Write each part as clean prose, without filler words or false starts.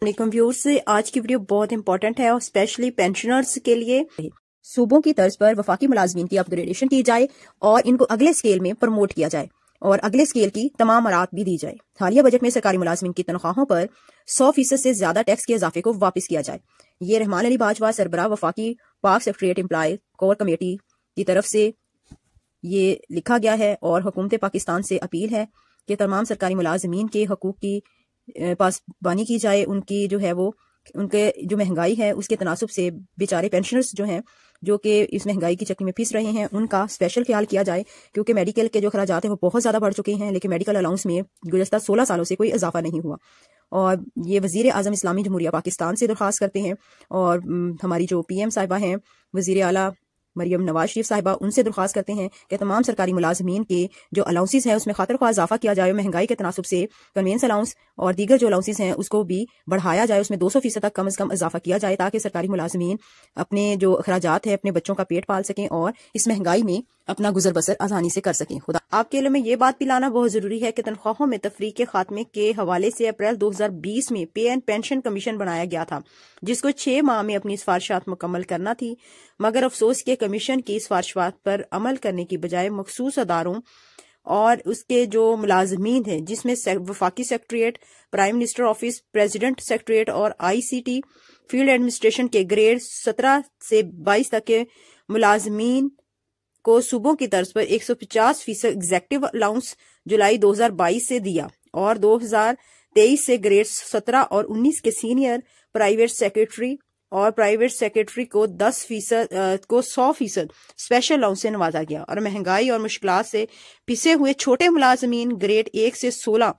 علیکم ویورز، آج کی ویڈیو بہت امپورٹنٹ ہے اور اسپیشلی پینشنرز کے لیے۔ صوبوں کی طرز پر وفاقی ملازمین کی اپ گریڈیشن کی جائے اور ان کو اگلے اسکیل میں پروموٹ کیا جائے اور اگلے اسکیل کی تمام مراحت بھی دی جائے۔ حالیہ بجٹ میں سرکاری ملازمین کی تنخواہوں پر 100% سے زیادہ ٹیکس کے اضافے کو واپس کیا جائے۔ یہ رحمان علی باجوہ سربراہ وفاقی پاک سیکریٹریٹ امپلائی کور کمیٹی کی طرف سے یہ لکھا گیا ہے اور حکومت پاکستان سے اپیل ہے کہ تمام سرکاری ملازمین کے حقوق کی پاسبانی کی جائے۔ ان کی جو ہے وہ ان کے جو مہنگائی ہے اس کے تناسب سے بیچارے پینشنرز جو ہیں جو کہ اس مہنگائی کی چکی میں پھنس رہے ہیں ان کا اسپیشل خیال کیا جائے، کیونکہ میڈیکل کے جو اخراجات ہیں وہ بہت زیادہ بڑھ چکے ہیں، لیکن میڈیکل الاؤنس میں گزشتہ 16 سالوں سے کوئی اضافہ نہیں ہوا۔ اور یہ وزیر اعظم اسلامی جمہوریہ پاکستان سے درخواست کرتے ہیں اور ہماری جو پی ایم صاحبہ ہیں وزیر اعلیٰ مریم نواز شریف صاحبہ، ان سے درخواست کرتے ہیں کہ تمام سرکاری ملازمین کے جو الاؤنسز ہیں اس میں خاطر خواہ اضافہ کیا جائے، مہنگائی کے تناسب سے کنوینس الاؤنس اور دیگر جو الاؤنسز ہیں اس کو بھی بڑھایا جائے، اس میں 200% تک کم از کم اضافہ کیا جائے تاکہ سرکاری ملازمین اپنے جو اخراجات ہیں اپنے بچوں کا پیٹ پال سکیں اور اس مہنگائی میں اپنا گزر بسر آسانی سے کر سکیں۔ خدا آپ کے علم میں یہ بات بھی لانا بہت ضروری ہے کہ تنخواہوں میں تفریق کے خاتمے کے حوالے سے اپریل 2020 میں پے اینڈ پینشن کمیشن بنایا گیا تھا جس کو 6 ماہ میں اپنی سفارشات مکمل کرنا تھی، مگر افسوس کے کمیشن کی سفارشات پر عمل کرنے کی بجائے مخصوص اداروں اور اس کے جو ملازمین ہیں جس میں وفاقی secretariat, prime minister office, president secretariat اور آئی سی ٹی فیلڈ ایڈمنسٹریشن کے گریڈ 17 سے 22 تک کے ملازمین کو صوبوں کی طرز پر 150% ایگزیکٹو الاؤنس جولائی 2022 سے دیا اور 2023 سے گریڈ 17 اور 19 کے سینئر پرائیویٹ سیکریٹری اور پرائیویٹ سیکریٹری کو 100% اسپیشل الاؤنس سے نوازا گیا، اور مہنگائی اور مشکلات سے پسے ہوئے چھوٹے ملازمین گریڈ 1 سے 16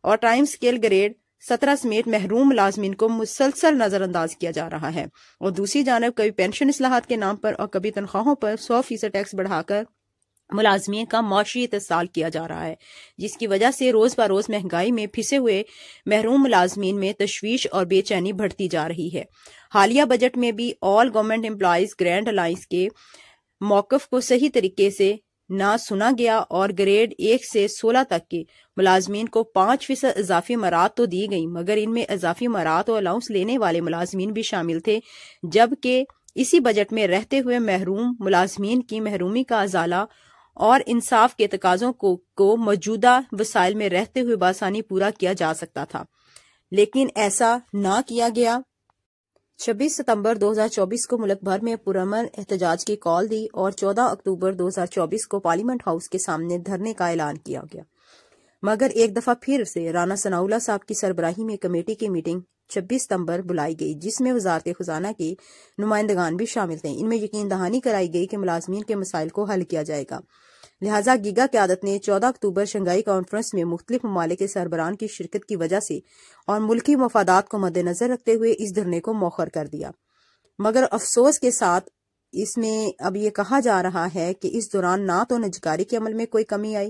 اور ٹائم سکیل گریڈ 17 سمیت محروم ملازمین کو مسلسل نظر انداز کیا جا رہا ہے، اور دوسری جانب کبھی پینشن اصلاحات کے نام پر اور کبھی تنخواہوں پر 100% ٹیکس بڑھا کر ملازمین کا معاشی اتصال کیا جا رہا ہے، جس کی وجہ سے روز بروز مہنگائی میں پھنسے ہوئے محروم ملازمین میں تشویش اور بے چینی بڑھتی جا رہی ہے۔ حالیہ بجٹ میں بھی آل گورنمنٹ امپلائیز گرینڈ الائنس کے موقف کو صحیح طریقے سے نہ سنا گیا اور گریڈ 1 سے 16 تک کے ملازمین کو 5% اضافی مراعات تو دی گئی، مگر ان میں اضافی مراعات اور الاؤنس لینے والے ملازمین بھی شامل تھے، جبکہ اسی بجٹ میں رہتے ہوئے محروم ملازمین کی محرومی کا ازالہ اور انصاف کے تقاضوں کو موجودہ وسائل میں رہتے ہوئے بآسانی پورا کیا جا سکتا تھا، لیکن ایسا نہ کیا گیا۔ 26 ستمبر 2024 کو ملک بھر میں پرامن احتجاج کی کال دی اور 14 اکتوبر 2024 کو پارلیمنٹ ہاؤس کے سامنے دھرنے کا اعلان کیا گیا، مگر ایک دفعہ پھر سے رانا ثناءاللہ صاحب کی سربراہی میں کمیٹی کی میٹنگ 26 ستمبر بلائی گئی جس میں وزارت خزانہ کے نمائندگان بھی شامل تھے۔ ان میں یقین دہانی کرائی گئی کہ ملازمین کے مسائل کو حل کیا جائے گا، لہٰذا گیگا قیادت نے 14 اکتوبر شنگھائی کانفرنس میں مختلف ممالک کے سربراہان کی شرکت کی وجہ سے اور ملکی مفادات کو مد نظر رکھتے ہوئے اس دھرنے کو مؤخر کر دیا، مگر افسوس کے ساتھ اس میں اب یہ کہا جا رہا ہے کہ اس دوران نہ تو نجکاری کے عمل میں کوئی کمی آئی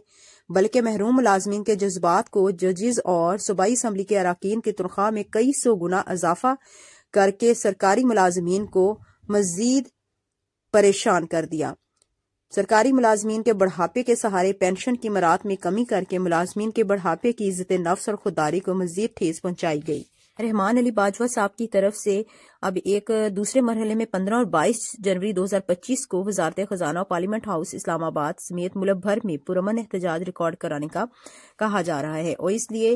بلکہ محروم ملازمین کے جذبات کو ججز اور صوبائی اسمبلی کے اراکین کی تنخواہ میں کئی 100 گنا اضافہ کر کے سرکاری ملازمین کو مزید پریشان کر دیا۔ سرکاری ملازمین کے بڑھاپے کے سہارے پینشن کی مراعات میں کمی کر کے ملازمین کے بڑھاپے کی عزت نفس اور خودداری کو مزید ٹھیس پہنچائی گئی۔ رحمان علی باجوہ صاحب کی طرف سے اب ایک دوسرے مرحلے میں 15 اور 22 جنوری 2025 کو وزارت خزانہ اور پارلیمنٹ ہاؤس اسلام آباد سمیت ملک بھر میں پرامن احتجاج ریکارڈ کرانے کا کہا جا رہا ہے، اور اس لیے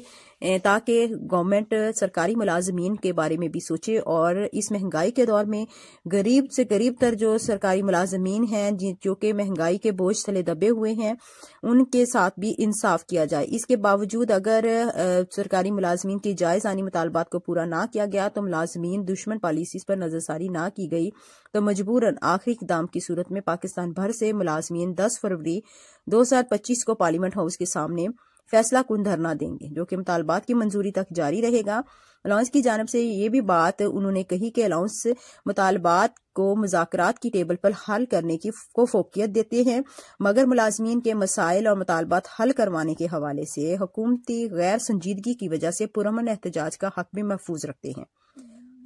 تاکہ گورنمنٹ سرکاری ملازمین کے بارے میں بھی سوچے اور اس مہنگائی کے دور میں غریب سے غریب تر جو سرکاری ملازمین ہیں جو کہ مہنگائی کے بوجھ تلے دبے ہوئے ہیں ان کے ساتھ بھی انصاف کیا جائے۔ اس کے باوجود اگر سرکاری ملازمین کی جائز آنی مطالبات کو پورا نہ کیا گیا تو ملازمین دشمن پالیسیز پر نظر ثانی نہ کی گئی تو مجبوراً آخری اقدام کی صورت میں پاکستان بھر سے ملازمین 10 فروری 2025 کو پارلیمنٹ ہاؤس کے سامنے فیصلہ کن دھرنا دیں گے، جو کہ مطالبات کی منظوری تک جاری رہے گا۔ الاؤنس کی جانب سے یہ بھی بات انہوں نے کہی کہ الاؤنس مطالبات کو مذاکرات کی ٹیبل پر حل کرنے کو فوقیت دیتے ہیں، مگر ملازمین کے مسائل اور مطالبات حل کروانے کے حوالے سے حکومتی غیر سنجیدگی کی وجہ سے پرامن احتجاج کا حق بھی محفوظ رکھتے ہیں۔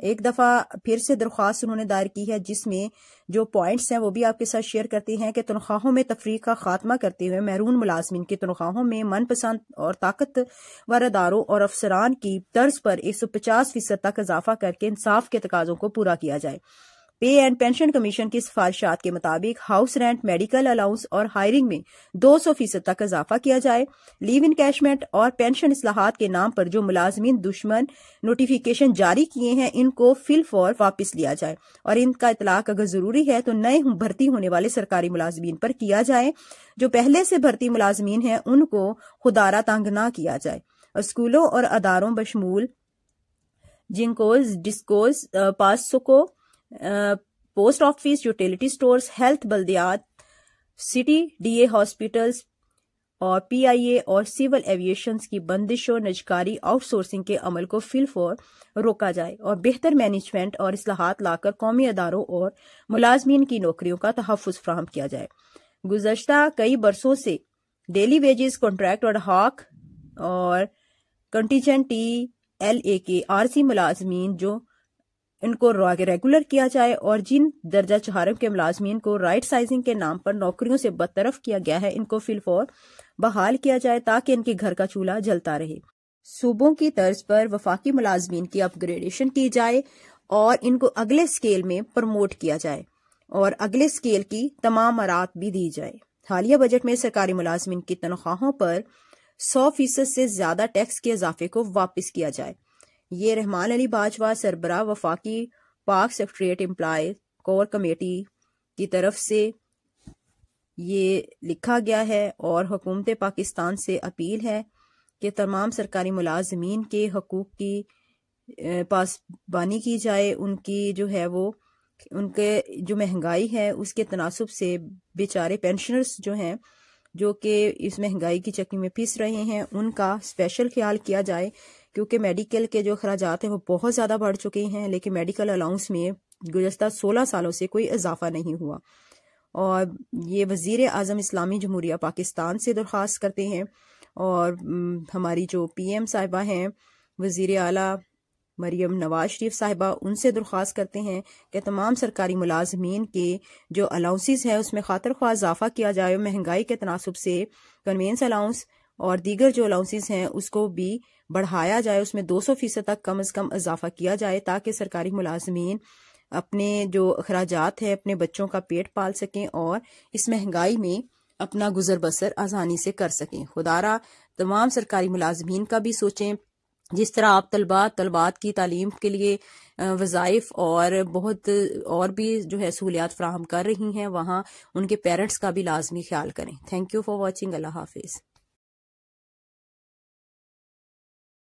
ایک دفعہ پھر سے درخواست انہوں نے دائر کی ہے، جس میں جو پوائنٹس ہیں وہ بھی آپ کے ساتھ شیئر کرتے ہیں کہ تنخواہوں میں تفریق کا خاتمہ کرتے ہوئے محرون ملازمین کی تنخواہوں میں من پسند اور طاقتور اداروں اور افسران کی طرز پر 150% تک اضافہ کر کے انصاف کے تقاضوں کو پورا کیا جائے۔ پے اینڈ پینشن کمیشن کی سفارشات کے مطابق ہاؤس رینٹ، میڈیکل الاؤنس اور ہائرنگ میں 200% تک اضافہ کیا جائے۔ لیو انکیشمنٹ اور پینشن اصلاحات کے نام پر جو ملازمین دشمن نوٹیفیکیشن جاری کیے ہیں ان کو فی الفور واپس لیا جائے اور ان کا اطلاق اگر ضروری ہے تو نئے بھرتی ہونے والے سرکاری ملازمین پر کیا جائے۔ جو پہلے سے بھرتی ملازمین ہیں ان کو خودارہ تنگ نہ کیا جائے۔ اسکولوں اور اداروں بشمول GENCOs, DISCOs, PASSCO, post office, utility stores, health, بلدیات، سٹی ڈی اے ہاسپٹلز اور پی آئی اے اور سول ایویشنز کی بندش و نجکاری آؤٹ سورسنگ کے عمل کو فی الفور روکا جائے اور بہتر مینجمنٹ اور اصلاحات لا کر قومی اداروں اور ملازمین کی نوکریوں کا تحفظ فراہم کیا جائے۔ گزشتہ کئی برسوں سے ڈیلی ویجز، کانٹریکٹ اور ہاک اور کنٹیجنٹ ٹی ایل اے کے عارضی ملازمین جو ان کو ریگولر کیا جائے اور جن درجہ چہارم کے ملازمین کو رائٹ سائزنگ کے نام پر نوکریوں سے برطرف کیا گیا ہے ان کو فی الفور بحال کیا جائے تاکہ ان کے گھر کا چولہا جلتا رہے۔ صوبوں کی طرز پر وفاقی ملازمین کی اپ گریڈیشن کی جائے اور ان کو اگلے اسکیل میں پروموٹ کیا جائے اور اگلے اسکیل کی تمام مراعات بھی دی جائے۔ حالیہ بجٹ میں سرکاری ملازمین کی تنخواہوں پر 100% سے زیادہ ٹیکس کے اضافے کو واپس کیا جائے۔ یہ رحمان علی باجوہ، سربراہ وفاقی پاک سیکریٹریٹ امپلائی کور کمیٹی کی طرف سے یہ لکھا گیا ہے اور حکومت پاکستان سے اپیل ہے کہ تمام سرکاری ملازمین کے حقوق کی پاسبانی کی جائے۔ ان کی جو ہے وہ ان کے جو مہنگائی ہے اس کے تناسب سے بیچارے پینشنرز جو ہیں جو کہ اس مہنگائی کی چکی میں پھنس رہے ہیں ان کا اسپیشل خیال کیا جائے، کیونکہ میڈیکل کے جو اخراجات ہیں وہ بہت زیادہ بڑھ چکے ہیں، لیکن میڈیکل الاؤنس میں گزشتہ 16 سالوں سے کوئی اضافہ نہیں ہوا۔ اور یہ وزیر اعظم اسلامی جمہوریہ پاکستان سے درخواست کرتے ہیں اور ہماری جو پی ایم صاحبہ ہیں وزیر اعلیٰ مریم نواز شریف صاحبہ، ان سے درخواست کرتے ہیں کہ تمام سرکاری ملازمین کے جو الاؤنسز ہیں اس میں خاطر خواہ اضافہ کیا جائے، مہنگائی کے تناسب سے کنوینس الاؤنس اور دیگر جو الاؤنسز ہیں اس کو بھی بڑھایا جائے، اس میں 200% تک کم از کم اضافہ کیا جائے تاکہ سرکاری ملازمین اپنے جو اخراجات ہیں اپنے بچوں کا پیٹ پال سکیں اور اس مہنگائی میں اپنا گزر بسر آسانی سے کر سکیں۔ خدارہ تمام سرکاری ملازمین کا بھی سوچیں، جس طرح آپ طلبات کی تعلیم کے لیے وظائف اور بہت اور بھی جو ہے سہولیات فراہم کر رہی ہیں، وہاں ان کے پیرنٹس کا بھی لازمی خیال کریں۔ Thank you for watching. اللہ حافظ۔